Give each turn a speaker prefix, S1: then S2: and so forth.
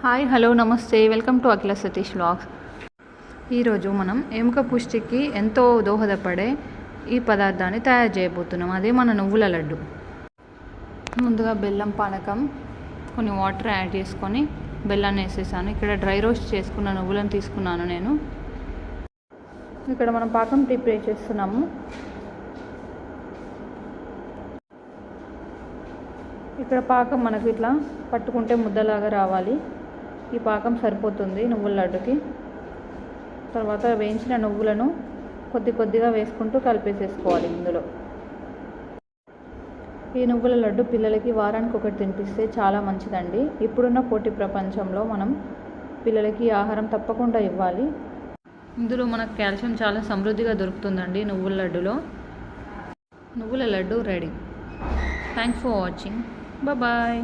S1: Hi hello నమస్తే welcome to Akhila Satish vlogs. ఈరోజు మనం ఎముక పుష్టికి ఎంతో దోహదపడే ఈ పదార్థాన్ని తయారు చేయబోతున్నాం. అదే మన నువ్వుల లడ్డు. ముందుగా బెల్లం పానకం, కొన్ని వాటర్ యాడ్ చేసుకొని బెల్లాన్ని వేసేసాను. ఇక్కడ డ్రై రోస్ట్ చేసుకున్న నువ్వులను తీసుకున్నాను నేను. ఇక్కడ మనం పాకం ప్రిపేర్ చేస్తున్నాము. ఇక్కడ పాకం మనకు ఇట్లా పట్టుకుంటే ముద్దలాగా రావాలి. ఈ పాకం సరిపోతుంది నువ్వుల లడ్డుకి. తర్వాత వేయించిన నువ్వులను కొద్దిగా వేసుకుంటూ కలిపేసేసుకోవాలి. ఇందులో ఈ నువ్వుల లడ్డు పిల్లలకి వారానికి ఒకటి తినిపిస్తే చాలా మంచిదండి. ఇప్పుడున్న పోటీ ప్రపంచంలో మనం పిల్లలకి ఆహారం తప్పకుండా ఇవ్వాలి. ఇందులో మనకు కాల్షియం చాలా సమృద్ధిగా దొరుకుతుందండి నువ్వుల లడ్డులో. నువ్వుల laddu ready. Thanks for watching. Bye.